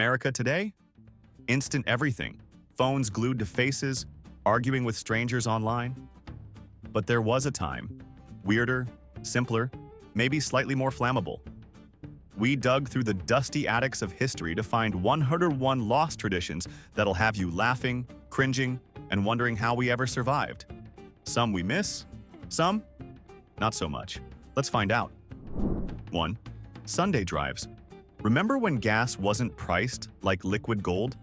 America today? Instant everything. Phones glued to faces, arguing with strangers online. But there was a time. Weirder, simpler, maybe slightly more flammable. We dug through the dusty attics of history to find 101 lost traditions that'll have you laughing, cringing, and wondering how we ever survived. Some we miss, some not so much. Let's find out. 1. Sunday drives. Remember when gas wasn't priced like liquid gold?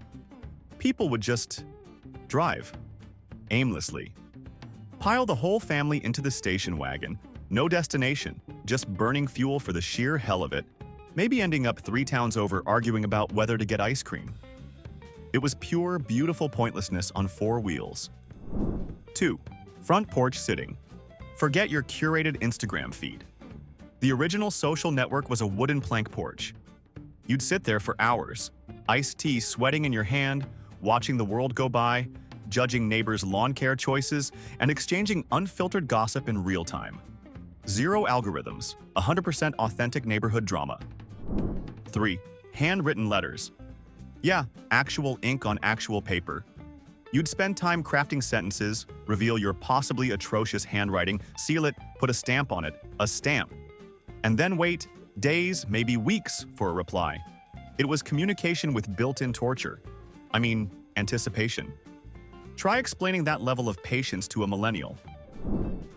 People would just drive, aimlessly. Pile the whole family into the station wagon, no destination, just burning fuel for the sheer hell of it, maybe ending up 3 towns over arguing about whether to get ice cream. It was pure, beautiful pointlessness on 4 wheels. 2. Front porch sitting. Forget your curated Instagram feed. The original social network was a wooden plank porch. You'd sit there for hours, iced tea sweating in your hand, watching the world go by, judging neighbors' lawn care choices, and exchanging unfiltered gossip in real time. Zero algorithms, 100% authentic neighborhood drama. 3. Handwritten letters. Yeah, actual ink on actual paper. You'd spend time crafting sentences, reveal your possibly atrocious handwriting, seal it, put a stamp on it, a stamp, and then wait days, maybe weeks, for a reply. It was communication with built-in torture. I mean, anticipation. Try explaining that level of patience to a millennial.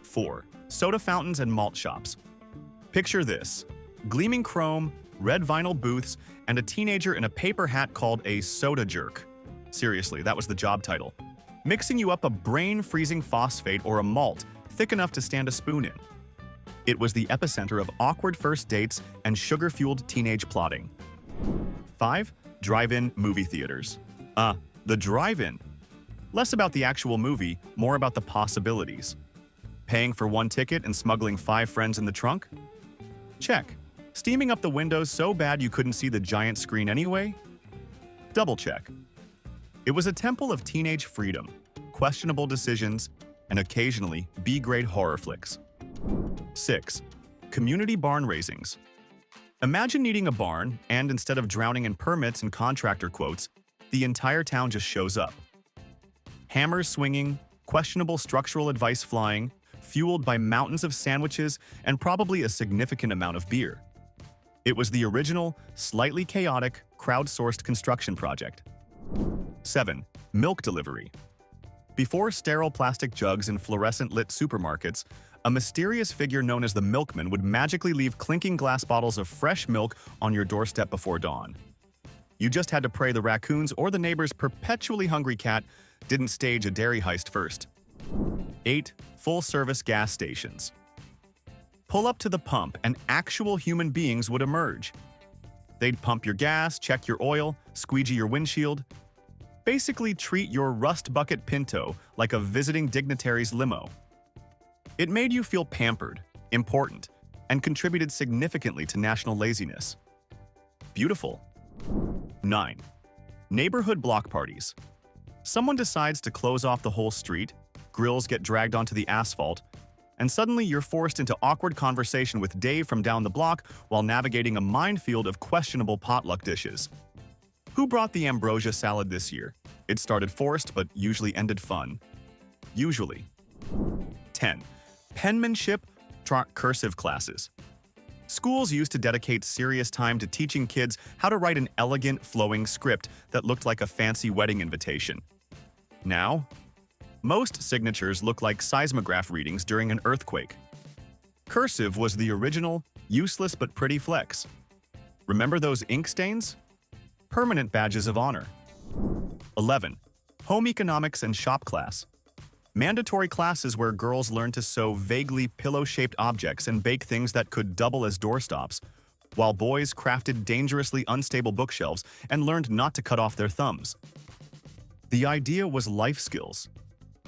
4. Soda fountains and malt shops. Picture this: gleaming chrome, red vinyl booths, and a teenager in a paper hat called a soda jerk. Seriously, that was the job title. Mixing you up a brain-freezing phosphate or a malt thick enough to stand a spoon in. It was the epicenter of awkward first dates and sugar-fueled teenage plotting. 5. Drive-in movie theaters. The drive-in. Less about the actual movie, more about the possibilities. Paying for 1 ticket and smuggling 5 friends in the trunk? Check. Steaming up the windows so bad you couldn't see the giant screen anyway? Double check. It was a temple of teenage freedom, questionable decisions, and occasionally B-grade horror flicks. 6. Community barn raisings. Imagine needing a barn, and instead of drowning in permits and contractor quotes, the entire town just shows up. Hammers swinging, questionable structural advice flying, fueled by mountains of sandwiches and probably a significant amount of beer. It was the original, slightly chaotic, crowdsourced construction project. 7. Milk delivery. Before sterile plastic jugs and fluorescent-lit supermarkets, a mysterious figure known as the milkman would magically leave clinking glass bottles of fresh milk on your doorstep before dawn. You just had to pray the raccoons or the neighbor's perpetually hungry cat didn't stage a dairy heist first. 8. Full-service gas stations. Pull up to the pump and actual human beings would emerge. They'd pump your gas, check your oil, squeegee your windshield. Basically treat your rust bucket Pinto like a visiting dignitary's limo. It made you feel pampered, important, and contributed significantly to national laziness. Beautiful. 9. Neighborhood block parties. Someone decides to close off the whole street, grills get dragged onto the asphalt, and suddenly you're forced into awkward conversation with Dave from down the block while navigating a minefield of questionable potluck dishes. Who brought the ambrosia salad this year? It started forced but usually ended fun. Usually. 10. Penmanship cursive classes. Schools used to dedicate serious time to teaching kids how to write an elegant, flowing script that looked like a fancy wedding invitation. Now, most signatures look like seismograph readings during an earthquake. Cursive was the original, useless but pretty flex. Remember those ink stains? Permanent badges of honor. 11. Home economics and shop class. Mandatory classes where girls learned to sew vaguely pillow-shaped objects and bake things that could double as doorstops, while boys crafted dangerously unstable bookshelves and learned not to cut off their thumbs. The idea was life skills.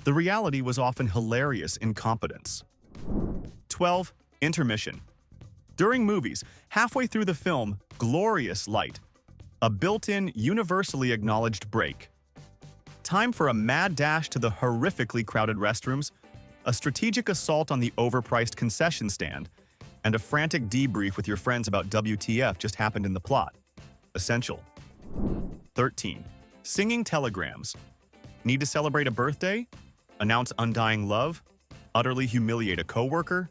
The reality was often hilarious incompetence. 12. Intermission. During movies, halfway through the film, glorious light. A built-in, universally acknowledged break. Time for a mad dash to the horrifically crowded restrooms, a strategic assault on the overpriced concession stand, and a frantic debrief with your friends about WTF just happened in the plot. Essential. 13. Singing telegrams. Need to celebrate a birthday? Announce undying love? Utterly humiliate a coworker?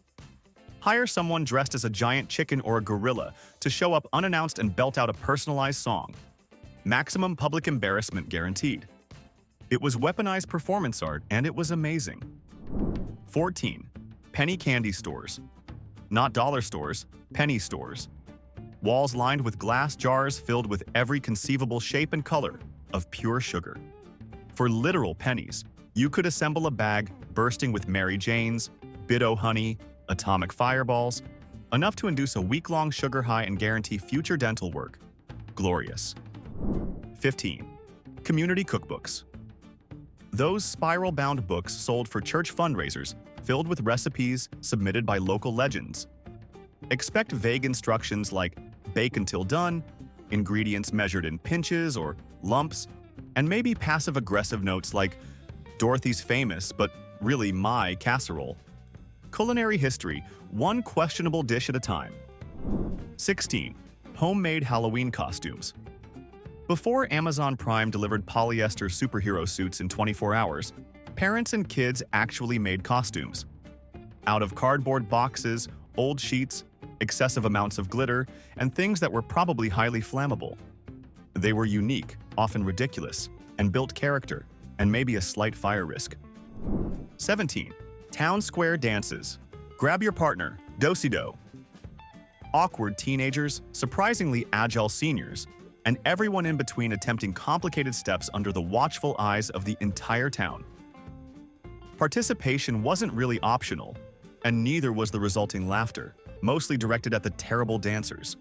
Hire someone dressed as a giant chicken or a gorilla to show up unannounced and belt out a personalized song. Maximum public embarrassment guaranteed. It was weaponized performance art, and it was amazing. 14. Penny candy stores. Not dollar stores, penny stores. Walls lined with glass jars filled with every conceivable shape and color of pure sugar. For literal pennies, you could assemble a bag bursting with Mary Janes, Bit-O honey, atomic fireballs, enough to induce a week-long sugar high and guarantee future dental work. Glorious. 15. Community cookbooks. Those spiral-bound books sold for church fundraisers filled with recipes submitted by local legends. Expect vague instructions like bake until done, ingredients measured in pinches or lumps, and maybe passive-aggressive notes like Dorothy's famous, but really my casserole. Culinary history, one questionable dish at a time. 16. Homemade Halloween costumes. Before Amazon Prime delivered polyester superhero suits in 24 hours, parents and kids actually made costumes. Out of cardboard boxes, old sheets, excessive amounts of glitter, and things that were probably highly flammable. They were unique, often ridiculous, and built character, and maybe a slight fire risk. 17. Town square dances. Grab your partner, do-si-do. Awkward teenagers, surprisingly agile seniors, and everyone in between attempting complicated steps under the watchful eyes of the entire town. Participation wasn't really optional, and neither was the resulting laughter, mostly directed at the terrible dancers.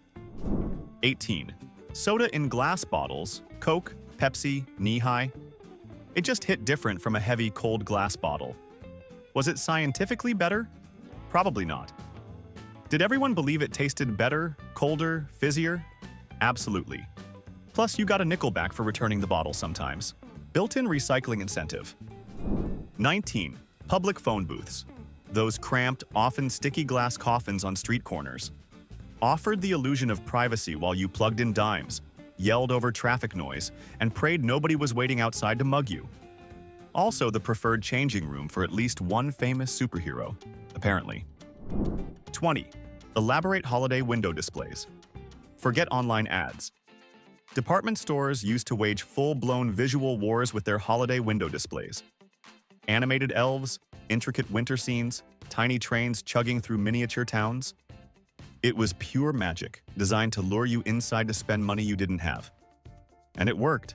18. Soda in glass bottles, Coke, Pepsi, knee-high. It just hit different from a heavy, cold glass bottle. Was it scientifically better? Probably not. Did everyone believe it tasted better, colder, fizzier? Absolutely. Plus, you got a nickel back for returning the bottle sometimes. Built-in recycling incentive. 19. Public phone booths. Those cramped, often sticky glass coffins on street corners. Offered the illusion of privacy while you plugged in dimes, yelled over traffic noise, and prayed nobody was waiting outside to mug you. Also the preferred changing room for at least one famous superhero, apparently. 20. Elaborate holiday window displays. Forget online ads. Department stores used to wage full-blown visual wars with their holiday window displays. Animated elves, intricate winter scenes, tiny trains chugging through miniature towns. It was pure magic, designed to lure you inside to spend money you didn't have. And it worked.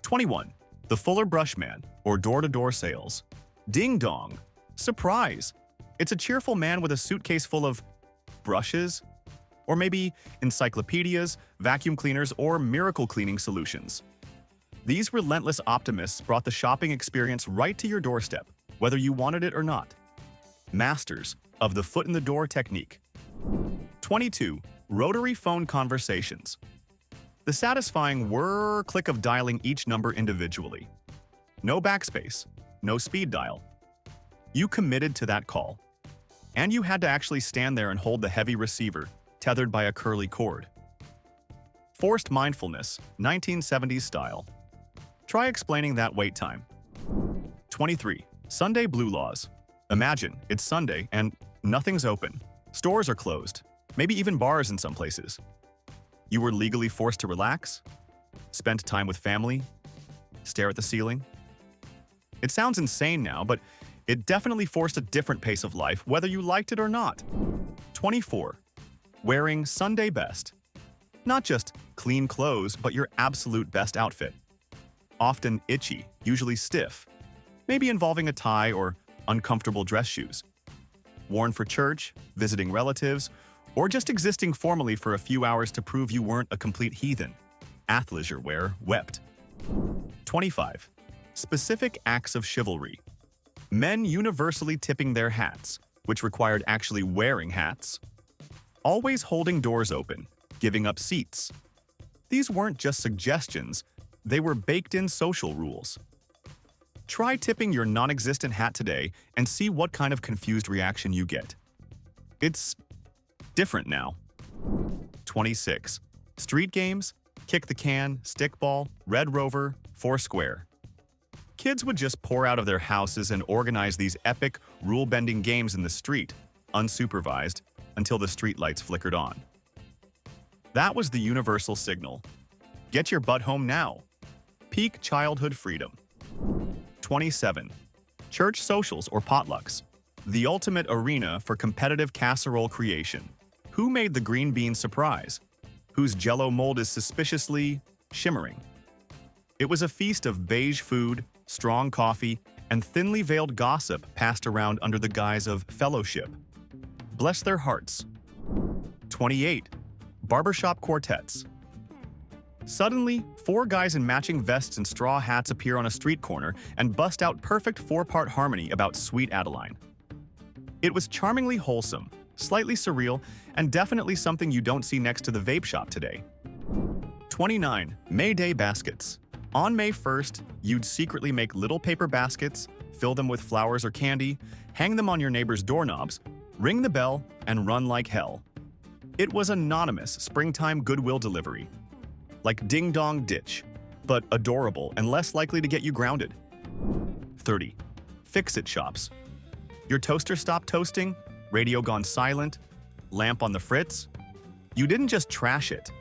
21. The Fuller Brush Man, or door-to-door sales. Ding dong! Surprise! It's a cheerful man with a suitcase full of brushes? Or maybe encyclopedias, vacuum cleaners, or miracle cleaning solutions. These relentless optimists brought the shopping experience right to your doorstep, whether you wanted it or not. Masters of the foot-in-the-door technique. 22. Rotary phone conversations. The satisfying whir click of dialing each number individually. No backspace, no speed dial. You committed to that call. And you had to actually stand there and hold the heavy receiver, tethered by a curly cord. Forced mindfulness, 1970s style. Try explaining that wait time. 23. Sunday blue laws. Imagine, it's Sunday and nothing's open. Stores are closed, maybe even bars in some places. You were legally forced to relax, spend time with family, stare at the ceiling. It sounds insane now, but it definitely forced a different pace of life, whether you liked it or not. 24. Wearing Sunday best. Not just clean clothes, but your absolute best outfit. Often itchy, usually stiff, maybe involving a tie or uncomfortable dress shoes. Worn for church, visiting relatives, or just existing formally for a few hours to prove you weren't a complete heathen. Athleisure wear wept. 25. Specific acts of chivalry. Men universally tipping their hats, which required actually wearing hats. Always holding doors open, giving up seats. These weren't just suggestions, they were baked-in social rules. Try tipping your non-existent hat today and see what kind of confused reaction you get. It's different now. 26. Street games, Kick the can, stickball, Red Rover, Foursquare. Kids would just pour out of their houses and organize these epic, rule-bending games in the street, unsupervised, until the streetlights flickered on. That was the universal signal. Get your butt home now. Peak childhood freedom. 27. Church socials or potlucks. The ultimate arena for competitive casserole creation. Who made the green bean surprise? Whose Jell-O mold is suspiciously shimmering? It was a feast of beige food, strong coffee, and thinly veiled gossip passed around under the guise of fellowship. Bless their hearts. 28. Barbershop quartets. Suddenly, 4 guys in matching vests and straw hats appear on a street corner and bust out perfect 4-part harmony about Sweet Adeline. It was charmingly wholesome, slightly surreal, and definitely something you don't see next to the vape shop today. 29. May Day baskets. On May 1st, you'd secretly make little paper baskets, fill them with flowers or candy, hang them on your neighbor's doorknobs, ring the bell, and run like hell. It was anonymous springtime goodwill delivery. Like Ding Dong Ditch, but adorable and less likely to get you grounded. 30. Fix-It shops. Your toaster stopped toasting, radio gone silent, lamp on the fritz? You didn't just trash it.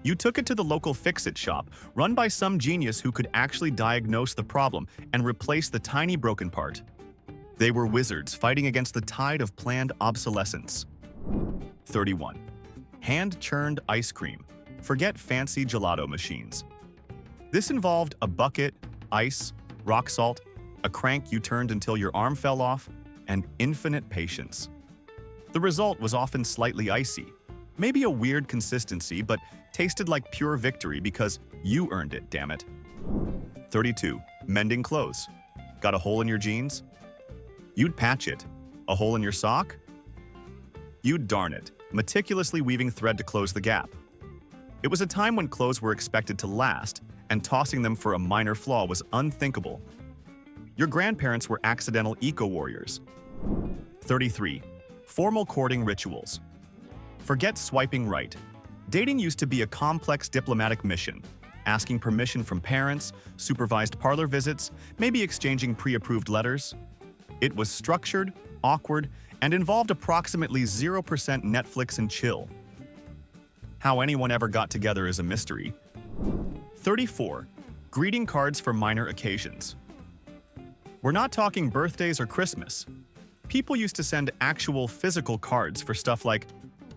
You took it to the local Fix-It shop, run by some genius who could actually diagnose the problem and replace the tiny broken part. They were wizards fighting against the tide of planned obsolescence. 31. Hand-churned ice cream. Forget fancy gelato machines. This involved a bucket, ice, rock salt, a crank you turned until your arm fell off, and infinite patience. The result was often slightly icy, maybe a weird consistency, but tasted like pure victory because you earned it, damn it. 32. Mending clothes. Got a hole in your jeans? You'd patch it. A hole in your sock? You'd darn it, meticulously weaving thread to close the gap. It was a time when clothes were expected to last, and tossing them for a minor flaw was unthinkable. Your grandparents were accidental eco-warriors. 33. Formal courting rituals. Forget swiping right. Dating used to be a complex diplomatic mission, asking permission from parents, supervised parlor visits, maybe exchanging pre-approved letters. It was structured, awkward, and involved approximately 0% Netflix and chill. How anyone ever got together is a mystery. 34. Greeting cards for minor occasions. We're not talking birthdays or Christmas. People used to send actual physical cards for stuff like,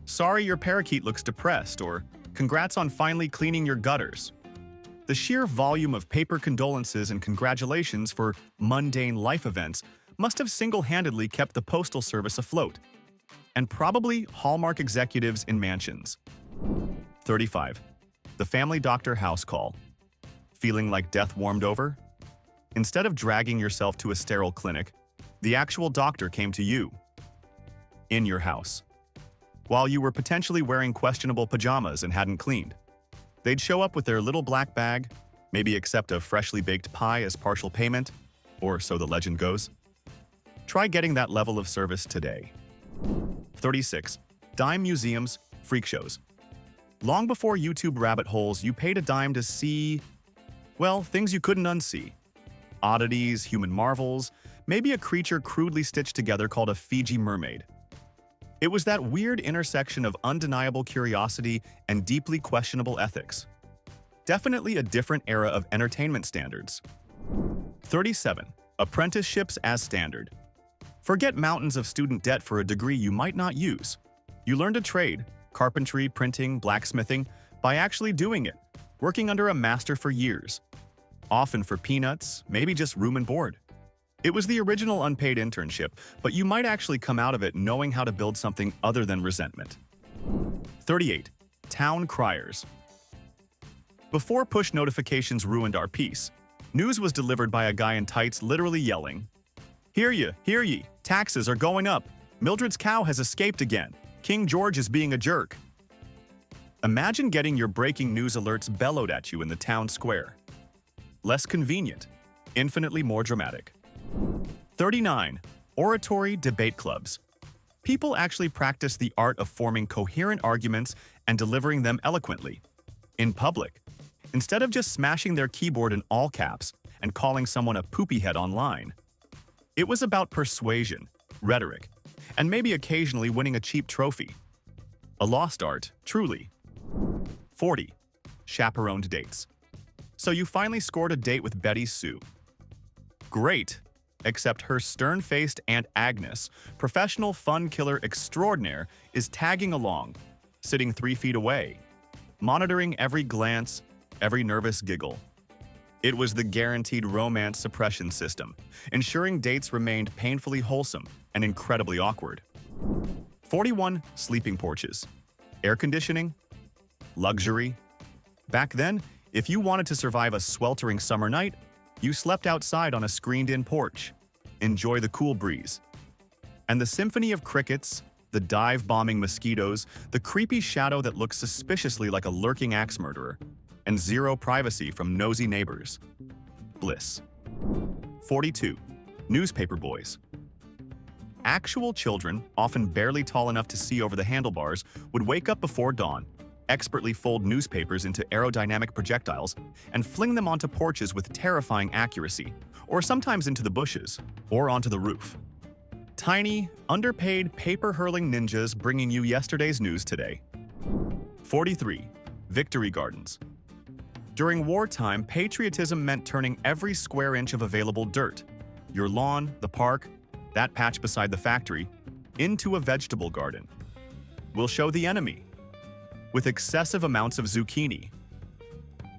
"Sorry your parakeet looks depressed," or "Congrats on finally cleaning your gutters." The sheer volume of paper condolences and congratulations for mundane life events must have single-handedly kept the Postal Service afloat, and probably Hallmark executives in mansions. 35. The family doctor house call. Feeling like death warmed over? Instead of dragging yourself to a sterile clinic, the actual doctor came to you. In your house. While you were potentially wearing questionable pajamas and hadn't cleaned. They'd show up with their little black bag, maybe accept a freshly baked pie as partial payment, or so the legend goes. Try getting that level of service today. 36. Dime museums, freak shows. Long before YouTube rabbit holes, you paid a dime to see, well, things you couldn't unsee. Oddities, human marvels, maybe a creature crudely stitched together called a Fiji mermaid. It was that weird intersection of undeniable curiosity and deeply questionable ethics. Definitely a different era of entertainment standards. 37. Apprenticeships as standard. Forget mountains of student debt for a degree you might not use. You learned a trade, carpentry, printing, blacksmithing, by actually doing it, working under a master for years. Often for peanuts, maybe just room and board. It was the original unpaid internship, but you might actually come out of it knowing how to build something other than resentment. 38. Town criers. Before push notifications ruined our peace, news was delivered by a guy in tights literally yelling, hear ye, taxes are going up, Mildred's cow has escaped again, King George is being a jerk." Imagine getting your breaking news alerts bellowed at you in the town square. Less convenient, infinitely more dramatic. 39. Oratory debate clubs. People actually practice the art of forming coherent arguments and delivering them eloquently. in public, instead of just smashing their keyboard in all caps and calling someone a poopy head online. It was about persuasion, rhetoric, and maybe occasionally winning a cheap trophy. A lost art, truly. 40. Chaperoned dates. So you finally scored a date with Betty Sue. Great, except her stern-faced Aunt Agnes, professional fun killer extraordinaire, is tagging along, sitting 3 feet away, monitoring every glance, every nervous giggle. It was the guaranteed romance suppression system, ensuring dates remained painfully wholesome and incredibly awkward. 41. Sleeping porches. Air conditioning? Luxury? Back then, if you wanted to survive a sweltering summer night, you slept outside on a screened-in porch. Enjoy the cool breeze. And the symphony of crickets, the dive-bombing mosquitoes, the creepy shadow that looks suspiciously like a lurking axe murderer, and zero privacy from nosy neighbors. Bliss. 42. Newspaper boys. Actual children, often barely tall enough to see over the handlebars, would wake up before dawn, expertly fold newspapers into aerodynamic projectiles, and fling them onto porches with terrifying accuracy, or sometimes into the bushes, or onto the roof. Tiny, underpaid, paper-hurling ninjas bringing you yesterday's news today. 43. Victory gardens. During wartime, patriotism meant turning every square inch of available dirt, your lawn, the park, that patch beside the factory, into a vegetable garden. We'll show the enemy, with excessive amounts of zucchini.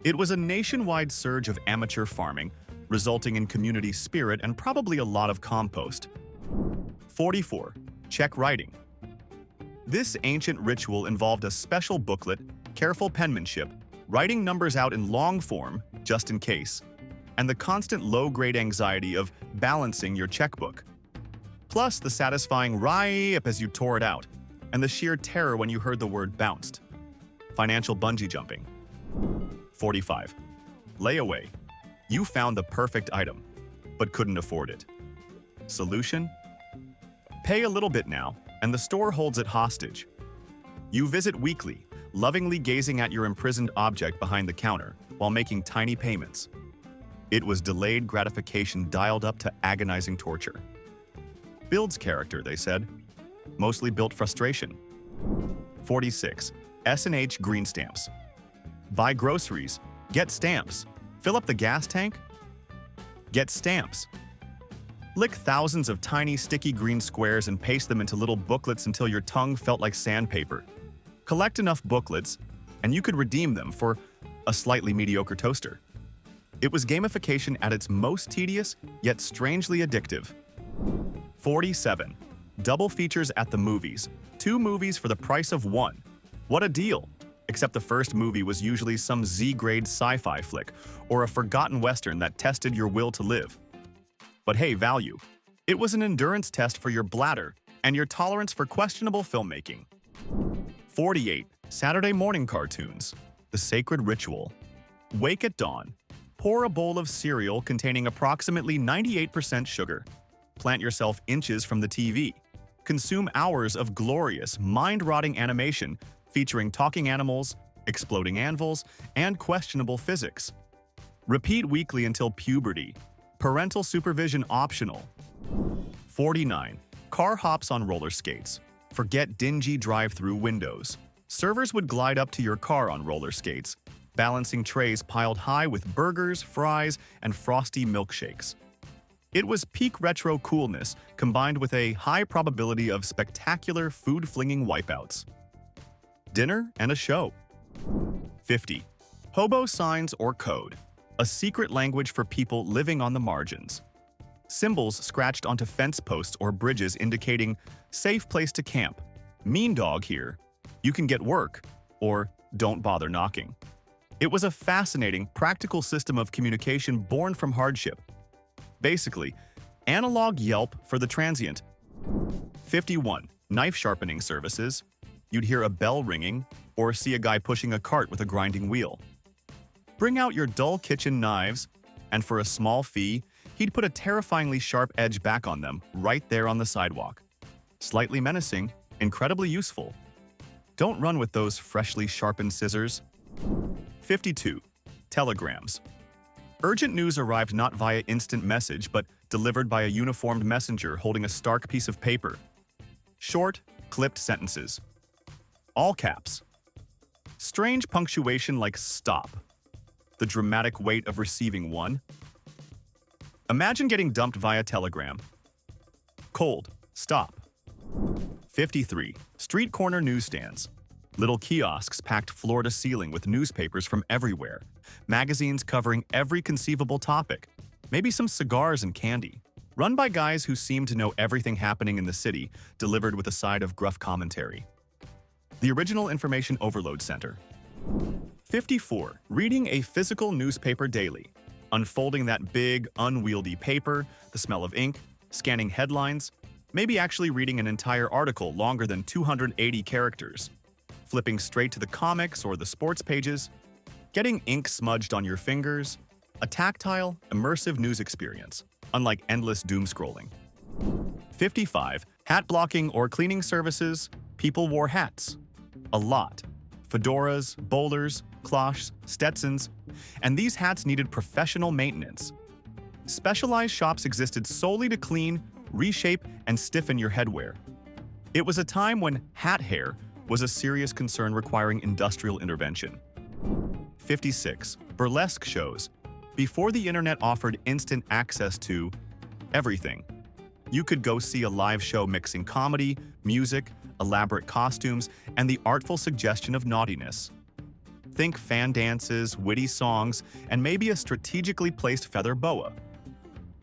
It was a nationwide surge of amateur farming, resulting in community spirit and probably a lot of compost. 44. Check writing. This ancient ritual involved a special booklet, careful penmanship, writing numbers out in long form, just in case, and the constant low-grade anxiety of balancing your checkbook. Plus the satisfying rip as you tore it out, and the sheer terror when you heard the word bounced. Financial bungee jumping. 45. Layaway. You found the perfect item, but couldn't afford it. Solution? Pay a little bit now, and the store holds it hostage. You visit weekly, lovingly gazing at your imprisoned object behind the counter while making tiny payments. It was delayed gratification dialed up to agonizing torture. Builds character, they said. Mostly built frustration. 46. S&H green stamps. Buy groceries. Get stamps. Fill up the gas tank. Get stamps. Lick thousands of tiny sticky green squares and paste them into little booklets until your tongue felt like sandpaper. Collect enough booklets, and you could redeem them for a slightly mediocre toaster. It was gamification at its most tedious, yet strangely addictive. 47. Double features at the movies. 2 movies for the price of 1. What a deal! Except the first movie was usually some Z-grade sci-fi flick, or a forgotten western that tested your will to live. But hey, value. It was an endurance test for your bladder and your tolerance for questionable filmmaking. 48. Saturday morning cartoons. The sacred ritual. Wake at dawn. Pour a bowl of cereal containing approximately 98% sugar. Plant yourself inches from the TV. Consume hours of glorious, mind-rotting animation featuring talking animals, exploding anvils, and questionable physics. Repeat weekly until puberty. Parental supervision optional. 49. Car hops on roller skates. Forget dingy drive-through windows. Servers would glide up to your car on roller skates, balancing trays piled high with burgers, fries, and frosty milkshakes. It was peak retro coolness combined with a high probability of spectacular food-flinging wipeouts. Dinner and a show. 50. Hobo signs or code. A secret language for people living on the margins. Symbols scratched onto fence posts or bridges indicating safe place to camp, mean dog here, you can get work, or don't bother knocking. It was a fascinating, practical system of communication born from hardship. Basically, analog Yelp for the transient. 51. Knife sharpening services. You'd hear a bell ringing or see a guy pushing a cart with a grinding wheel. Bring out your dull kitchen knives, and for a small fee, he'd put a terrifyingly sharp edge back on them right there on the sidewalk. Slightly menacing, incredibly useful. Don't run with those freshly sharpened scissors. 52. Telegrams. Urgent news arrived not via instant message, but delivered by a uniformed messenger holding a stark piece of paper. Short, clipped sentences. All caps. Strange punctuation like stop. The dramatic weight of receiving one. Imagine getting dumped via telegram. Cold, stop. 53. Street corner newsstands. Little kiosks packed floor to ceiling with newspapers from everywhere. Magazines covering every conceivable topic. Maybe some cigars and candy. Run by guys who seem to know everything happening in the city, delivered with a side of gruff commentary. The original information overload center. 54. Reading a physical newspaper daily. Unfolding that big, unwieldy paper, the smell of ink, scanning headlines, maybe actually reading an entire article longer than 280 characters. Flipping straight to the comics or the sports pages. Getting ink smudged on your fingers. A tactile, immersive news experience, unlike endless doom scrolling. 55. Hat blocking or cleaning services. People wore hats. A lot. Fedoras, bowlers, cloches, Stetsons, and these hats needed professional maintenance. Specialized shops existed solely to clean, reshape, and stiffen your headwear. It was a time when hat hair was a serious concern requiring industrial intervention. 56. Burlesque shows. Before the internet offered instant access to everything, you could go see a live show mixing comedy, music, elaborate costumes, and the artful suggestion of naughtiness. Think fan dances, witty songs, and maybe a strategically placed feather boa.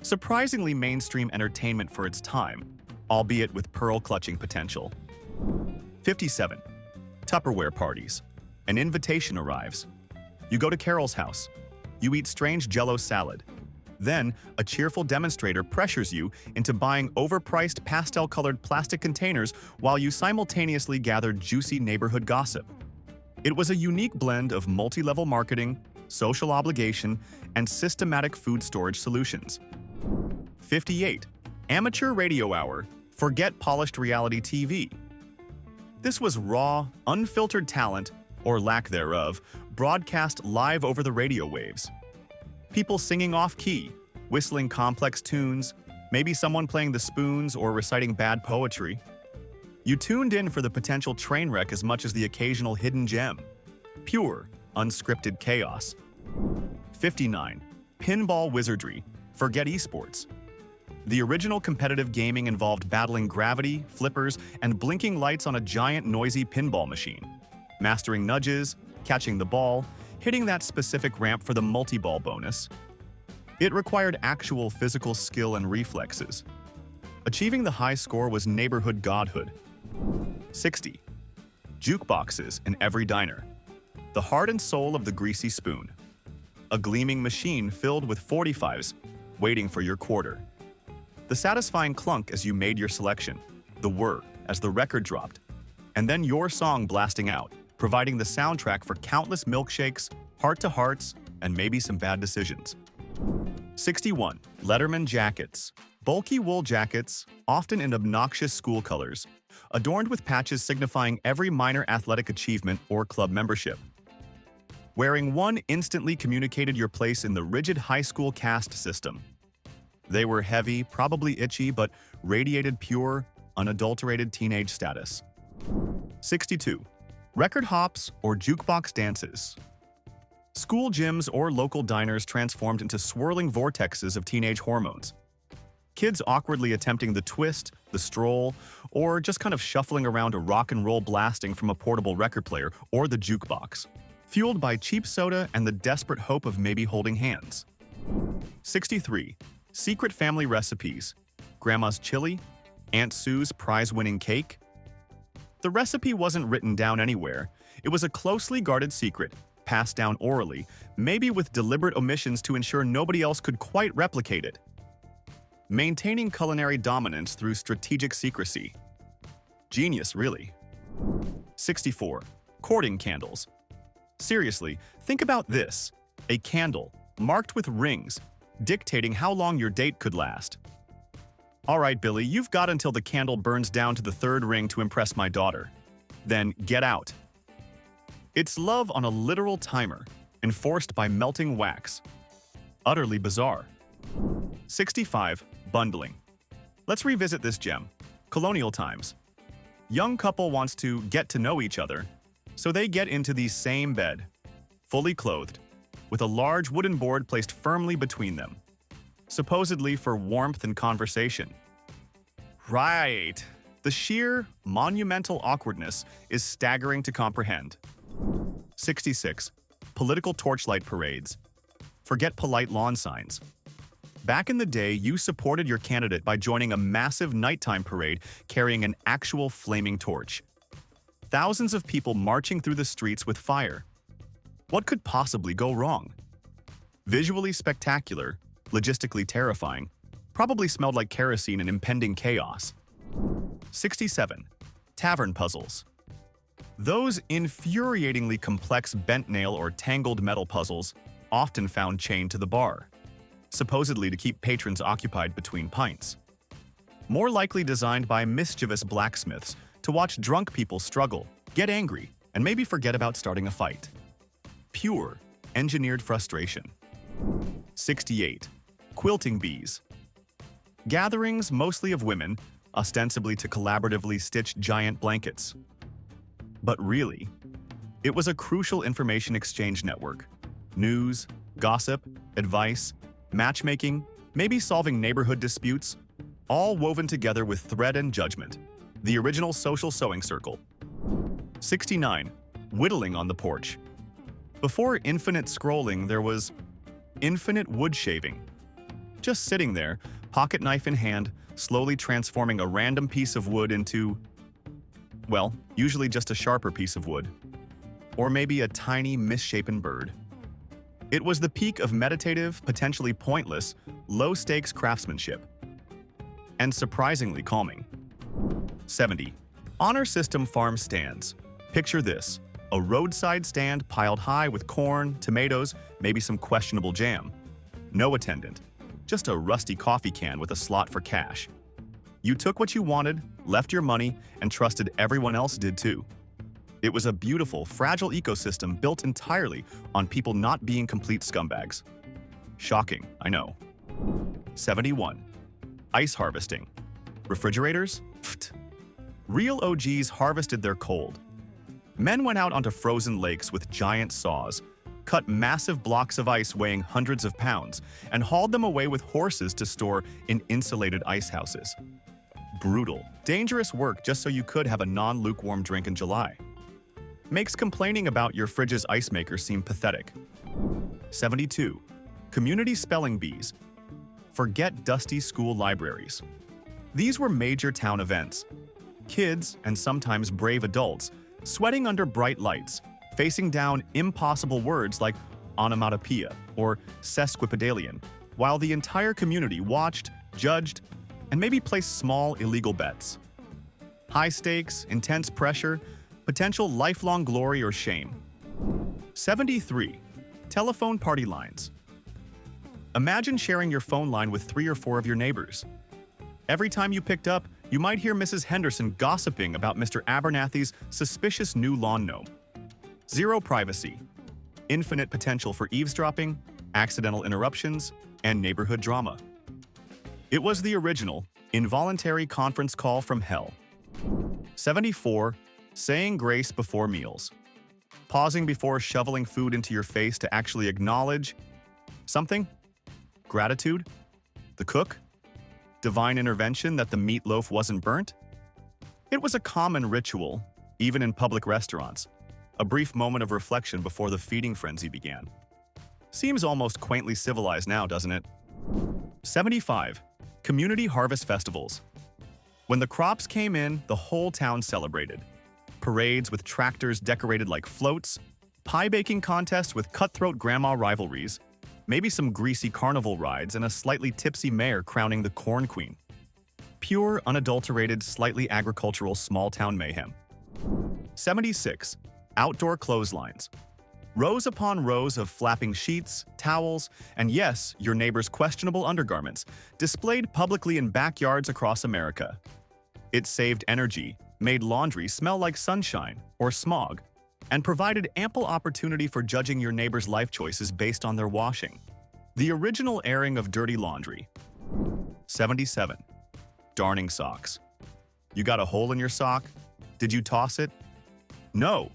Surprisingly mainstream entertainment for its time, albeit with pearl-clutching potential. 57. Tupperware parties. An invitation arrives. You go to Carol's house. You eat strange Jell-O salad. Then, a cheerful demonstrator pressures you into buying overpriced pastel-colored plastic containers while you simultaneously gather juicy neighborhood gossip. It was a unique blend of multi-level marketing, social obligation, and systematic food storage solutions. 58. Amateur radio hour. Forget polished reality TV. This was raw, unfiltered talent, or lack thereof, broadcast live over the radio waves. People singing off-key, whistling complex tunes, maybe someone playing the spoons or reciting bad poetry. You tuned in for the potential train wreck as much as the occasional hidden gem. Pure, unscripted chaos. 59. Pinball wizardry. Forget esports. The original competitive gaming involved battling gravity, flippers, and blinking lights on a giant noisy pinball machine. Mastering nudges, catching the ball, hitting that specific ramp for the multi-ball bonus. It required actual physical skill and reflexes. Achieving the high score was neighborhood godhood. 60. Jukeboxes in every diner. The heart and soul of the greasy spoon. A gleaming machine filled with 45s, waiting for your quarter. The satisfying clunk as you made your selection, the whir as the record dropped, and then your song blasting out, providing the soundtrack for countless milkshakes, heart-to-hearts, and maybe some bad decisions. 61. Letterman jackets. Bulky wool jackets, often in obnoxious school colors, adorned with patches signifying every minor athletic achievement or club membership. Wearing one instantly communicated your place in the rigid high school caste system. They were heavy, probably itchy, but radiated pure, unadulterated teenage status. 62. Record hops or jukebox dances. School gyms or local diners transformed into swirling vortexes of teenage hormones. Kids awkwardly attempting the twist, the stroll, or just kind of shuffling around a rock and roll blasting from a portable record player or the jukebox, fueled by cheap soda and the desperate hope of maybe holding hands. 63. Secret family recipes. Grandma's chili, Aunt Sue's prize-winning cake. The recipe wasn't written down anywhere. It was a closely guarded secret, passed down orally, maybe with deliberate omissions to ensure nobody else could quite replicate it. Maintaining culinary dominance through strategic secrecy. Genius, really. 64. Courting candles. Seriously, think about this. A candle, marked with rings, dictating how long your date could last. All right, Billy, you've got until the candle burns down to the third ring to impress my daughter. Then get out. It's love on a literal timer, enforced by melting wax. Utterly bizarre. 65. Bundling. Let's revisit this gem. Colonial times. Young couple wants to get to know each other, so they get into the same bed, fully clothed, with a large wooden board placed firmly between them, supposedly for warmth and conversation. Right. The sheer, monumental awkwardness is staggering to comprehend. 66. Political torchlight parades. Forget polite lawn signs. Back in the day, you supported your candidate by joining a massive nighttime parade carrying an actual flaming torch. Thousands of people marching through the streets with fire. What could possibly go wrong? Visually spectacular, logistically terrifying, probably smelled like kerosene and impending chaos. 67. Tavern puzzles. Those infuriatingly complex bent nail or tangled metal puzzles, often found chained to the bar, supposedly to keep patrons occupied between pints. More likely designed by mischievous blacksmiths to watch drunk people struggle, get angry, and maybe forget about starting a fight. Pure, engineered frustration. 68. Quilting bees. Gatherings mostly of women, ostensibly to collaboratively stitch giant blankets. But really, it was a crucial information exchange network. News, gossip, advice, matchmaking, maybe solving neighborhood disputes, all woven together with thread and judgment. The original social sewing circle. 69. Whittling on the porch. Before infinite scrolling, there was infinite wood shaving. Just sitting there, pocket knife in hand, slowly transforming a random piece of wood into, well, usually just a sharper piece of wood. Or maybe a tiny, misshapen bird. It was the peak of meditative, potentially pointless, low-stakes craftsmanship. And surprisingly calming. 70. Honor system farm stands. Picture this: a roadside stand piled high with corn, tomatoes, maybe some questionable jam. No attendant. Just a rusty coffee can with a slot for cash. You took what you wanted, left your money, and trusted everyone else did too. It was a beautiful, fragile ecosystem built entirely on people not being complete scumbags. Shocking, I know. 71. Ice harvesting. Refrigerators? Pfft. Real OGs harvested their cold. Men went out onto frozen lakes with giant saws, cut massive blocks of ice weighing hundreds of pounds, and hauled them away with horses to store in insulated ice houses. Brutal, dangerous work just so you could have a non-lukewarm drink in July. Makes complaining about your fridge's ice maker seem pathetic. 72. Community spelling bees. Forget dusty school libraries. These were major town events. Kids, and sometimes brave adults, sweating under bright lights, facing down impossible words like onomatopoeia or sesquipedalian, while the entire community watched, judged, and maybe placed small illegal bets. High stakes, intense pressure, potential lifelong glory or shame. 73. Telephone party lines. Imagine sharing your phone line with 3 or 4 of your neighbors. Every time you picked up, you might hear Mrs. Henderson gossiping about Mr. Abernathy's suspicious new lawn gnome. Zero privacy. Infinite potential for eavesdropping, accidental interruptions, and neighborhood drama. It was the original, involuntary conference call from hell. 74. Saying grace before meals. Pausing before shoveling food into your face to actually acknowledge something? Gratitude? The cook? Divine intervention that the meatloaf wasn't burnt? It was a common ritual, even in public restaurants. A brief moment of reflection before the feeding frenzy began. Seems almost quaintly civilized now, doesn't it? 75. Community harvest festivals. When the crops came in, the whole town celebrated. Parades with tractors decorated like floats, pie baking contests with cutthroat grandma rivalries, maybe some greasy carnival rides and a slightly tipsy mayor crowning the corn queen. Pure, unadulterated, slightly agricultural small-town mayhem. 76. Outdoor clotheslines. Rows upon rows of flapping sheets, towels, and yes, your neighbor's questionable undergarments, displayed publicly in backyards across America. It saved energy, made laundry smell like sunshine or smog, and provided ample opportunity for judging your neighbor's life choices based on their washing. The original airing of dirty laundry. 77. Darning socks. You got a hole in your sock? Did you toss it? No.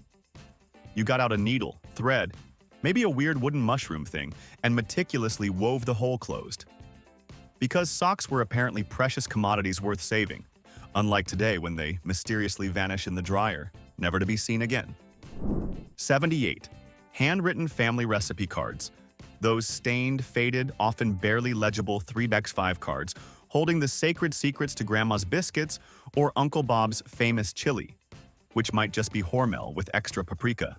You got out a needle, thread, maybe a weird wooden mushroom thing, and meticulously wove the hole closed. Because socks were apparently precious commodities worth saving, unlike today when they mysteriously vanish in the dryer, never to be seen again. 78. Handwritten family recipe cards. Those stained, faded, often barely legible 3x5 cards holding the sacred secrets to Grandma's biscuits or Uncle Bob's famous chili, which might just be Hormel with extra paprika.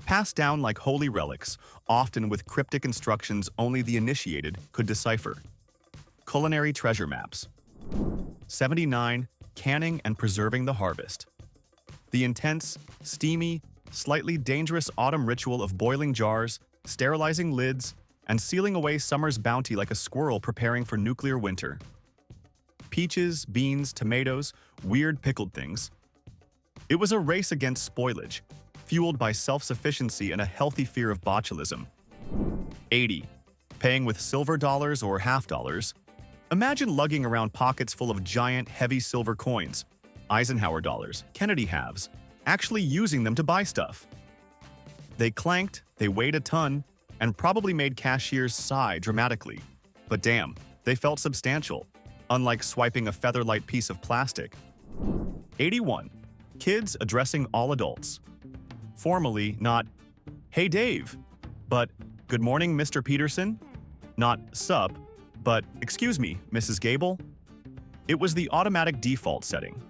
Passed down like holy relics, often with cryptic instructions only the initiated could decipher. Culinary treasure maps. 79. Canning and preserving the harvest. The intense, steamy, slightly dangerous autumn ritual of boiling jars, sterilizing lids, and sealing away summer's bounty like a squirrel preparing for nuclear winter. Peaches, beans, tomatoes, weird pickled things. It was a race against spoilage, fueled by self-sufficiency and a healthy fear of botulism. 80. Paying with silver dollars or half dollars. Imagine lugging around pockets full of giant, heavy silver coins, Eisenhower dollars, Kennedy halves, actually using them to buy stuff. They clanked, they weighed a ton, and probably made cashiers sigh dramatically. But damn, they felt substantial, unlike swiping a feather-light piece of plastic. 81. Kids addressing all adults. Formally, not, "Hey Dave," but "Good morning, Mr. Peterson?" Not "Sup," but "Excuse me, Mrs. Gable?" It was the automatic default setting.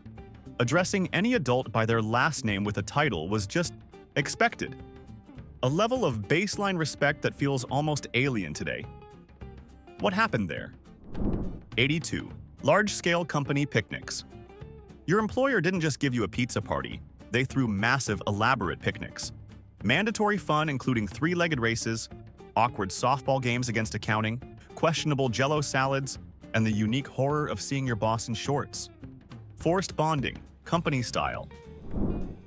Addressing any adult by their last name with a title was just expected. A level of baseline respect that feels almost alien today. What happened there? 82. Large-scale company picnics. Your employer didn't just give you a pizza party, they threw massive, elaborate picnics. Mandatory fun including three-legged races, awkward softball games against accounting, questionable Jell-O salads, and the unique horror of seeing your boss in shorts. Forced bonding, company style.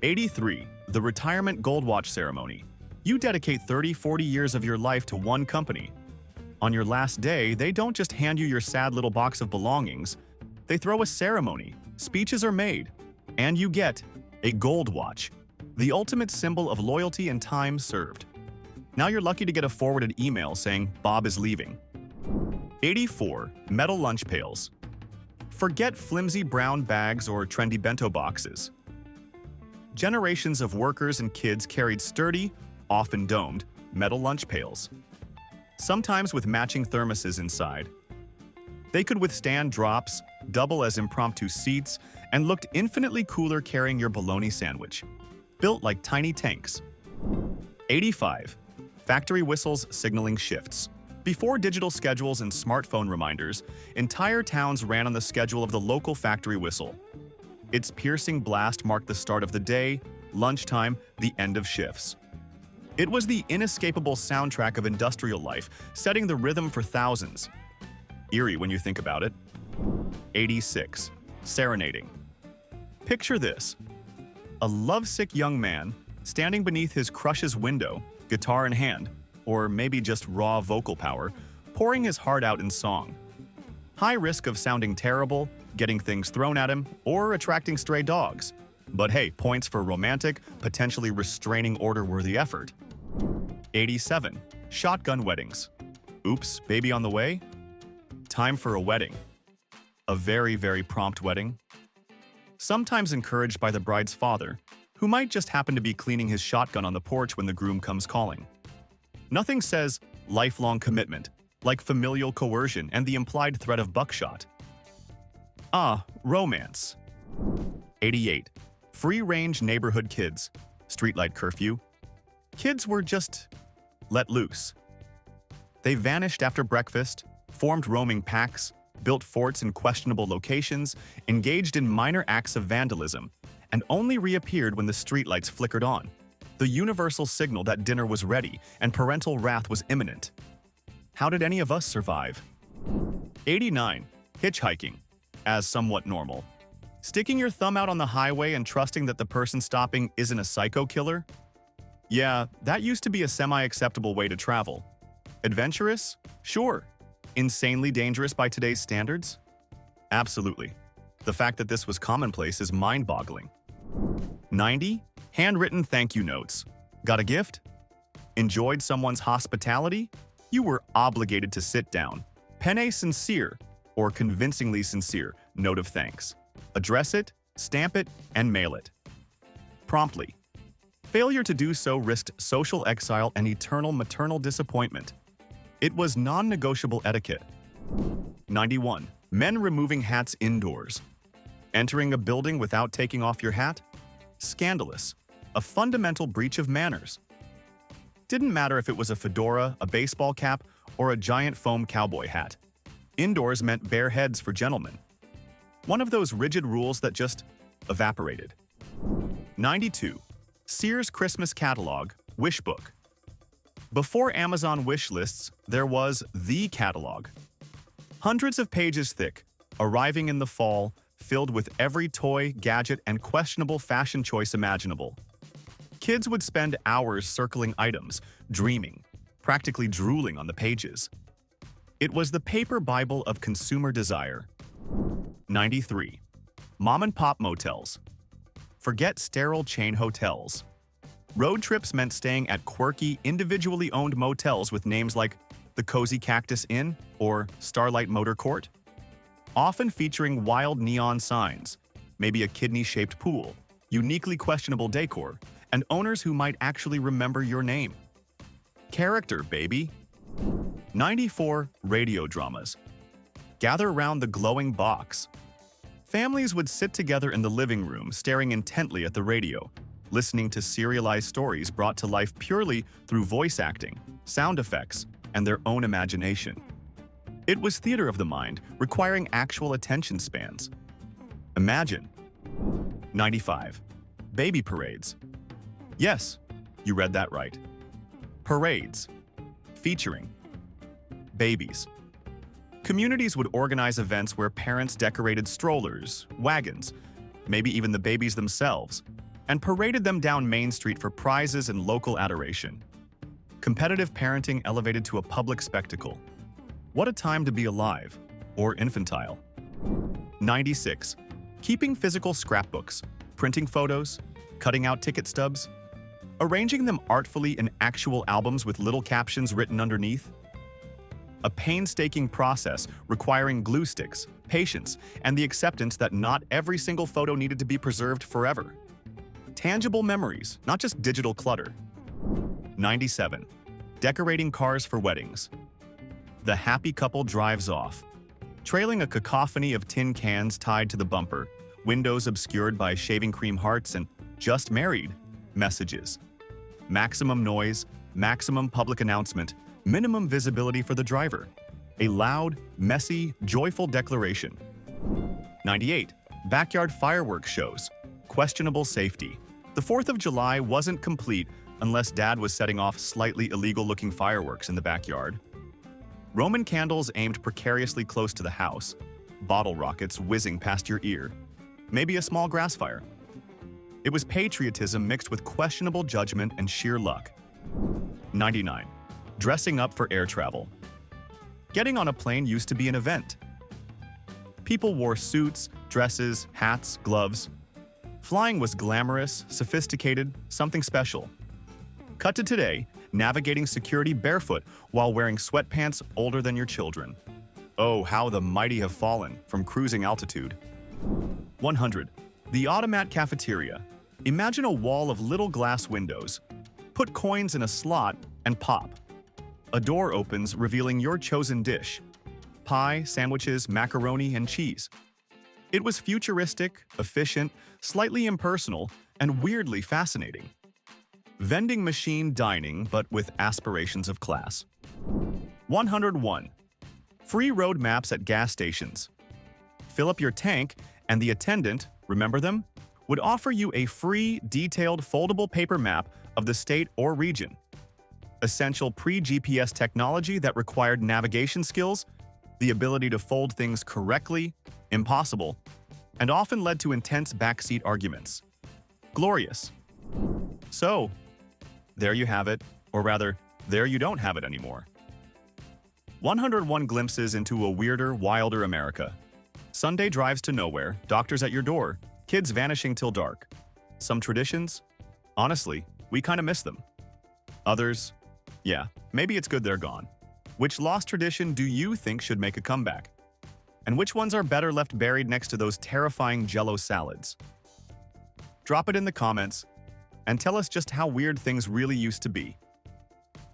83. The retirement gold watch ceremony. You dedicate 30-40 years of your life to one company. On your last day, they don't just hand you your sad little box of belongings. They throw a ceremony, speeches are made, and you get a gold watch, the ultimate symbol of loyalty and time served. Now you're lucky to get a forwarded email saying Bob is leaving. 84. Metal lunch pails. Forget flimsy brown bags or trendy bento boxes. Generations of workers and kids carried sturdy, often domed, metal lunch pails, sometimes with matching thermoses inside. They could withstand drops, double as impromptu seats, and looked infinitely cooler carrying your bologna sandwich, built like tiny tanks. 85. Factory whistles signaling shifts. Before digital schedules and smartphone reminders, entire towns ran on the schedule of the local factory whistle. Its piercing blast marked the start of the day, lunchtime, the end of shifts. It was the inescapable soundtrack of industrial life, setting the rhythm for thousands. Eerie when you think about it. 86. Serenading. Picture this. A lovesick young man standing beneath his crush's window, guitar in hand, or maybe just raw vocal power, pouring his heart out in song. High risk of sounding terrible, getting things thrown at him, or attracting stray dogs. But hey, points for romantic, potentially restraining order-worthy effort. 87. Shotgun weddings. Oops, baby on the way? Time for a wedding. A very, very prompt wedding. Sometimes encouraged by the bride's father, who might just happen to be cleaning his shotgun on the porch when the groom comes calling. Nothing says lifelong commitment, like familial coercion and the implied threat of buckshot. Ah, romance. 88. Free-range neighborhood kids. Streetlight curfew. Kids were just let loose. They vanished after breakfast, formed roaming packs, built forts in questionable locations, engaged in minor acts of vandalism, and only reappeared when the streetlights flickered on. The universal signal that dinner was ready and parental wrath was imminent. How did any of us survive? 89. Hitchhiking, as somewhat normal. Sticking your thumb out on the highway and trusting that the person stopping isn't a psycho killer? Yeah, that used to be a semi-acceptable way to travel. Adventurous? Sure. Insanely dangerous by today's standards? Absolutely. The fact that this was commonplace is mind-boggling. 90. Handwritten thank you notes. Got a gift? Enjoyed someone's hospitality? You were obligated to sit down. Pen a sincere, or convincingly sincere, note of thanks. Address it, stamp it, and mail it. Promptly. Failure to do so risked social exile and eternal maternal disappointment. It was non-negotiable etiquette. 91. Men removing hats indoors. Entering a building without taking off your hat? Scandalous. A fundamental breach of manners. Didn't matter if it was a fedora, a baseball cap, or a giant foam cowboy hat. Indoors meant bare heads for gentlemen. One of those rigid rules that just evaporated. 92. Sears Christmas Catalog, Wish Book. Before Amazon wish lists, there was the catalog. Hundreds of pages thick, arriving in the fall, filled with every toy, gadget, and questionable fashion choice imaginable. Kids would spend hours circling items, dreaming, practically drooling on the pages. It was the paper Bible of consumer desire. 93. Mom-and-pop motels. Forget sterile chain hotels. Road trips meant staying at quirky, individually owned motels with names like the Cozy Cactus Inn or Starlight Motor Court. Often featuring wild neon signs, maybe a kidney-shaped pool, uniquely questionable decor, and owners who might actually remember your name. Character, baby. 94. Radio dramas. Gather around the glowing box. Families would sit together in the living room, staring intently at the radio, listening to serialized stories brought to life purely through voice acting, sound effects, and their own imagination. It was theater of the mind, requiring actual attention spans. Imagine. 95. Baby parades. Yes, you read that right. Parades. Featuring babies. Communities would organize events where parents decorated strollers, wagons, maybe even the babies themselves, and paraded them down Main Street for prizes and local adoration. Competitive parenting elevated to a public spectacle. What a time to be alive, or infantile. 96. Keeping physical scrapbooks, printing photos, cutting out ticket stubs, arranging them artfully in actual albums with little captions written underneath. A painstaking process requiring glue sticks, patience, and the acceptance that not every single photo needed to be preserved forever. Tangible memories, not just digital clutter. 97. Decorating cars for weddings. The happy couple drives off, trailing a cacophony of tin cans tied to the bumper, windows obscured by shaving cream hearts and "just married" messages. Maximum noise, maximum public announcement, minimum visibility for the driver. A loud, messy, joyful declaration. 98. Backyard fireworks shows. Questionable safety. The 4th of July wasn't complete unless Dad was setting off slightly illegal-looking fireworks in the backyard. Roman candles aimed precariously close to the house. Bottle rockets whizzing past your ear. Maybe a small grass fire. It was patriotism mixed with questionable judgment and sheer luck. 99. Dressing up for air travel. Getting on a plane used to be an event. People wore suits, dresses, hats, gloves. Flying was glamorous, sophisticated, something special. Cut to today, navigating security barefoot while wearing sweatpants older than your children. Oh, how the mighty have fallen from cruising altitude. 100. The automat cafeteria. Imagine a wall of little glass windows. Put coins in a slot and pop. A door opens, revealing your chosen dish: pie, sandwiches, macaroni, and cheese. It was futuristic, efficient, slightly impersonal, and weirdly fascinating. Vending machine dining, but with aspirations of class. 101. Free road maps at gas stations. Fill up your tank, and the attendant, remember them, would offer you a free, detailed, foldable paper map of the state or region. Essential pre-GPS technology that required navigation skills, the ability to fold things correctly, impossible, and often led to intense backseat arguments. Glorious. So, there you have it, or rather, there you don't have it anymore. 101 glimpses into a weirder, wilder America. Sunday drives to nowhere, doctors at your door, kids vanishing till dark. Some traditions? Honestly, we kinda miss them. Others? Yeah, maybe it's good they're gone. Which lost tradition do you think should make a comeback? And which ones are better left buried next to those terrifying Jell-O salads? Drop it in the comments and tell us just how weird things really used to be.